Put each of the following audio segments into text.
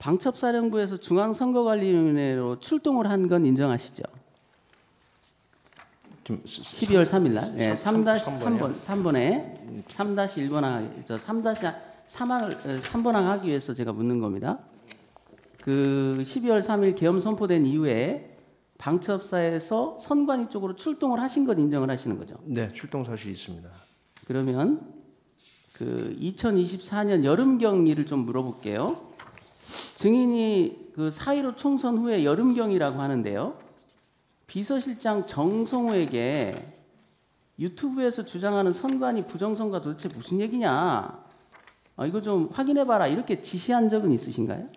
방첩사령부에서 중앙선거관리위원회로 출동을 한 건 인정하시죠? 12월 3일 날 3번에 3-1번항 3번항 하기 위해서 제가 묻는 겁니다. 그 12월 3일 계엄 선포된 이후에 방첩사에서 선관위 쪽으로 출동을 하신 건 인정을 하시는 거죠? 네, 출동 사실이 있습니다. 그러면 그 2024년 여름 경위를 좀 물어볼게요. 증인이 그 4.15 총선 후에 여름 경위라고 하는데요. 비서실장 정성호에게 유튜브에서 주장하는 선관위 부정선거가 도대체 무슨 얘기냐? 이거 좀 확인해봐라 이렇게 지시한 적은 있으신가요?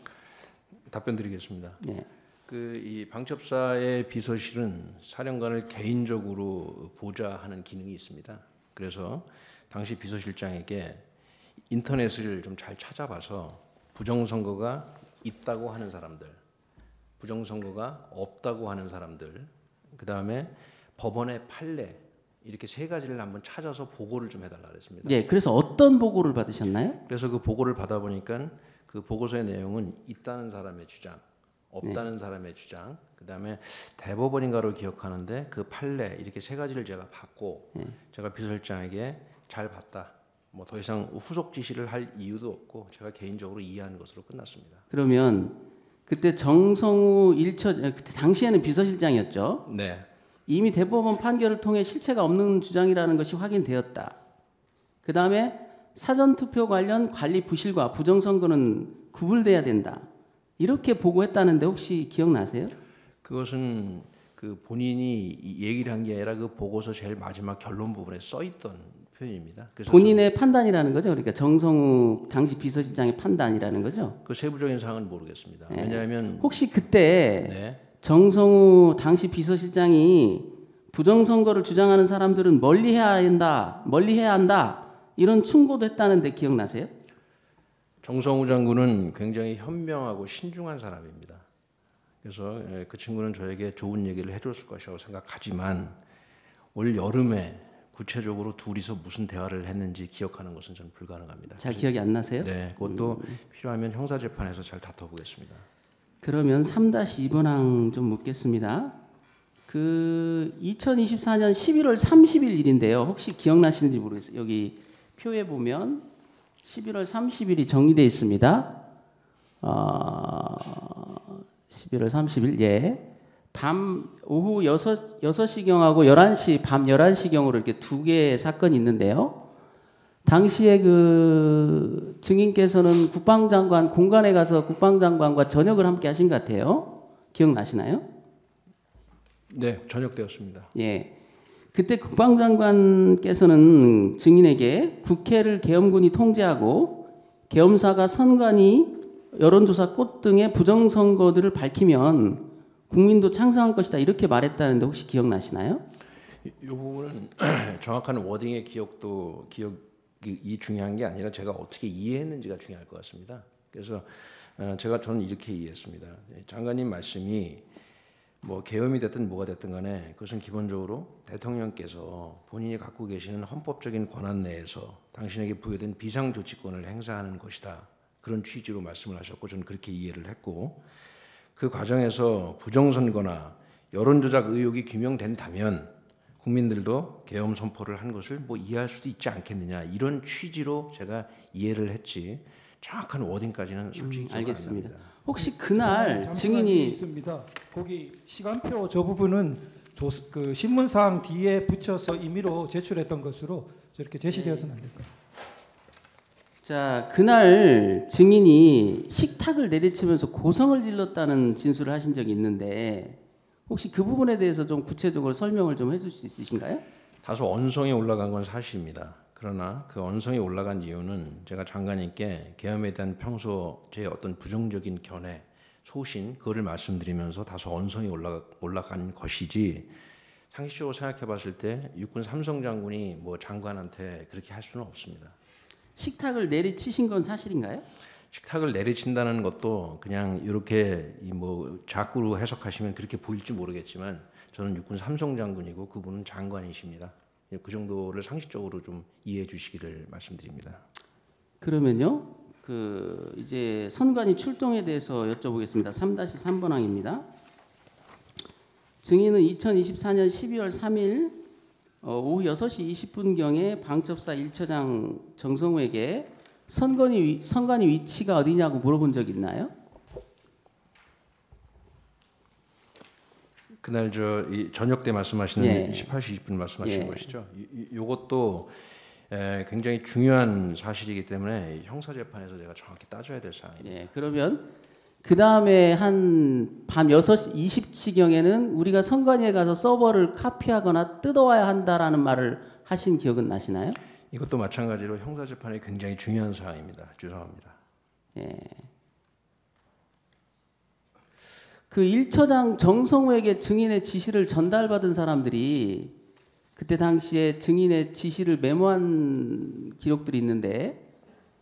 답변 드리겠습니다. 네. 이 방첩사의 비서실은 사령관을 개인적으로 보좌하는 기능이 있습니다. 그래서 당시 비서실장에게 인터넷을 좀 잘 찾아봐서 부정선거가 있다고 하는 사람들, 부정선거가 없다고 하는 사람들, 그 다음에 법원의 판례 이렇게 세 가지를 한번 찾아서 보고를 좀 해달라 그랬습니다. 네, 그래서 어떤 보고를 받으셨나요? 그래서 그 보고를 받아보니까 그 보고서의 내용은 있다는 사람의 주장, 없다는 사람의 주장, 그 다음에 대법원인가로 기억하는데 그 판례 이렇게 세 가지를 제가 받고 제가 비서실장에게 잘 봤다. 뭐 더 이상 후속 지시를 할 이유도 없고 제가 개인적으로 이해하는 것으로 끝났습니다. 그러면 그때 정성우 1처 그때 당시에는 비서실장이었죠. 네. 이미 대법원 판결을 통해 실체가 없는 주장이라는 것이 확인되었다. 그 다음에 사전투표 관련 관리 부실과 부정선거는 구분돼야 된다. 이렇게 보고했다는데 혹시 기억나세요? 그것은 그 본인이 얘기를 한 게 아니라 그 보고서 제일 마지막 결론 부분에 써 있던 표현입니다. 그래서 본인의 판단이라는 거죠. 그러니까 정성우 당시 비서실장의 판단이라는 거죠. 그 세부적인 사항은 모르겠습니다. 네. 왜냐하면 혹시 그때 네. 정성우 당시 비서실장이 부정선거를 주장하는 사람들은 멀리해야 한다 이런 충고도 했다는데 기억나세요? 정성우 장군은 굉장히 현명하고 신중한 사람입니다. 그래서 그 친구는 저에게 좋은 얘기를 해줬을 것이라고 생각하지만 올 여름에 구체적으로 둘이서 무슨 대화를 했는지 기억하는 것은 저는 불가능합니다. 잘 기억이 안 나세요? 네, 그것도 필요하면 형사재판에서 잘 다퉈보겠습니다. 그러면 3-2번항 좀 묻겠습니다. 그 2024년 11월 30일 일인데요. 혹시 기억나시는지 모르겠어요. 여기 표에 보면 11월 30일이 정리되어 있습니다. 11월 30일 예. 밤 오후 6시경하고 11시 밤 11시경으로 이렇게 두 개의 사건이 있는데요. 당시에 그 증인께서는 국방장관 공간에 가서 국방장관과 저녁을 함께 하신 것 같아요. 기억나시나요? 네, 저녁 되었습니다. 예. 그때 국방장관께서는 증인에게 국회를 계엄군이 통제하고 계엄사가 선관위 여론조사 꽃 등의 부정선거들을 밝히면 국민도 창성할 것이다 이렇게 말했다는데 혹시 기억나시나요? 이 부분은 정확한 워딩의 기억이 중요한 게 아니라 제가 어떻게 이해했는지가 중요할 것 같습니다. 그래서 저는 이렇게 이해했습니다. 장관님 말씀이 뭐 계엄이 됐든 뭐가 됐든 간에 그것은 기본적으로 대통령께서 본인이 갖고 계시는 헌법적인 권한 내에서 당신에게 부여된 비상조치권을 행사하는 것이다. 그런 취지로 말씀을 하셨고 저는 그렇게 이해를 했고 그 과정에서 부정선거나 여론조작 의혹이 규명된다면 국민들도 계엄 선포를 한 것을 뭐 이해할 수도 있지 않겠느냐 이런 취지로 제가 이해를 했지 정확한 워딩까지는 솔직히 기억 알겠습니다. 안 납니다. 혹시 그날 증인이 있습니다. 거기 시간표 저 부분은 그 신문사항 뒤에 붙여서 임의로 제출했던 것으로 저렇게 제시되어서는 안 될 것 같습니다. 자 그날 증인이 식탁을 내리치면서 고성을 질렀다는 진술을 하신 적이 있는데 혹시 그 부분에 대해서 좀 구체적으로 설명을 좀 해줄 수 있으신가요? 다소 언성이 올라간 건 사실입니다. 그러나 그 언성이 올라간 이유는 제가 장관님께 계엄에 대한 평소 제 어떤 부정적인 견해, 소신 그거를 말씀드리면서 다소 언성이 올라간 것이지 상식적으로 생각해 봤을 때 육군 삼성 장군이 뭐 장관한테 그렇게 할 수는 없습니다. 식탁을 내리치신 건 사실인가요? 식탁을 내리친다는 것도 그냥 이렇게 뭐 자꾸로 해석하시면 그렇게 보일지 모르겠지만 저는 육군 삼성 장군이고 그분은 장관이십니다. 그 정도를 상식적으로 좀 이해해 주시기를 말씀드립니다. 그러면요. 그 이제 선관위 출동에 대해서 여쭤보겠습니다. 3-3번 항입니다. 증인은 2024년 12월 3일 오후 6시 20분경에 방첩사 1처장 정성우에게 선관위 위치가 어디냐고 물어본 적 있나요? 그날 이 저녁 때 말씀하시는 예. 18시 20분 말씀하시는 예. 것이죠. 이것도 굉장히 중요한 사실이기 때문에 형사 재판에서 제가 정확히 따져야 될 사항입니다. 예, 그러면 그 다음에 한 밤 6시 20시경에는 우리가 선관위에 가서 서버를 카피하거나 뜯어와야 한다라는 말을 하신 기억은 나시나요? 이것도 마찬가지로 형사 재판에 굉장히 중요한 사항입니다. 죄송합니다. 예. 그 1처장 정성우에게 증인의 지시를 전달받은 사람들이 그때 당시에 증인의 지시를 메모한 기록들이 있는데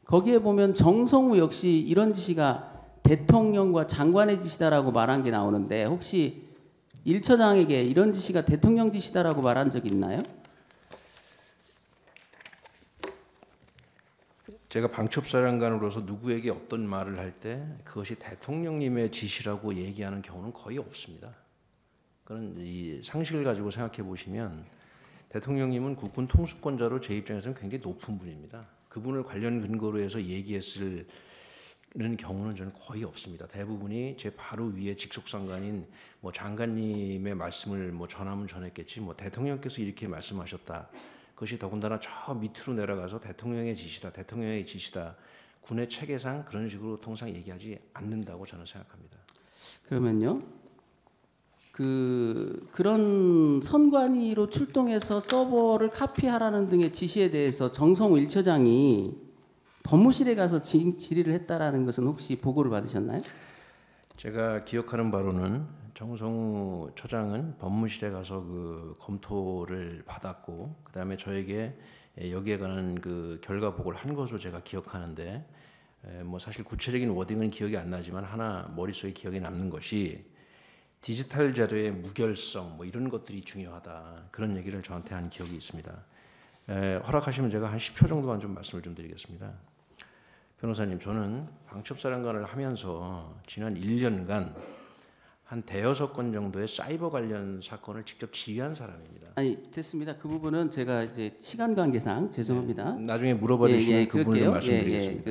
거기에 보면 정성우 역시 이런 지시가 대통령과 장관의 지시다라고 말한 게 나오는데 혹시 1처장에게 이런 지시가 대통령 지시다라고 말한 적이 있나요? 제가 방첩사령관으로서 누구에게 어떤 말을 할 때 그것이 대통령님의 지시라고 얘기하는 경우는 거의 없습니다. 그런 이 상식을 가지고 생각해 보시면 대통령님은 국군 통수권자로 제 입장에서는 굉장히 높은 분입니다. 그분을 관련 근거로 해서 얘기했을 경우는 저는 거의 없습니다. 대부분이 제 바로 위에 직속상관인 뭐 장관님의 말씀을 뭐 전하면 전했겠지 뭐 대통령께서 이렇게 말씀하셨다. 그것이 더군다나 저 밑으로 내려가서 대통령의 지시다. 군의 체계상 그런 식으로 통상 얘기하지 않는다고 저는 생각합니다. 그러면요. 그런 선관위로 출동해서 서버를 카피하라는 등의 지시에 대해서 정성우 1처장이 법무실에 가서 질의를 했다라는 것은 혹시 보고를 받으셨나요? 제가 기억하는 바로는 정성우 처장은 법무실에 가서 그 검토를 받았고 그다음에 저에게 여기에 관한 그 결과 보고를 한 것으로 제가 기억하는데 뭐 사실 구체적인 워딩은 기억이 안 나지만 하나 머릿속에 기억에 남는 것이 디지털 자료의 무결성 뭐 이런 것들이 중요하다 그런 얘기를 저한테 한 기억이 있습니다. 허락하시면 제가 한 10초 정도만 좀 말씀을 좀 드리겠습니다. 변호사님, 저는 방첩사령관을 하면서 지난 1년간 한 대여섯 건 정도의 사이버 관련 사건을 직접 지휘한 사람입니다. 아니 됐습니다. 그 부분은 제가 이제 시간 관계상 죄송합니다. 나중에 물어봐 주시면 그 부분을 그럴게요. 말씀드리겠습니다.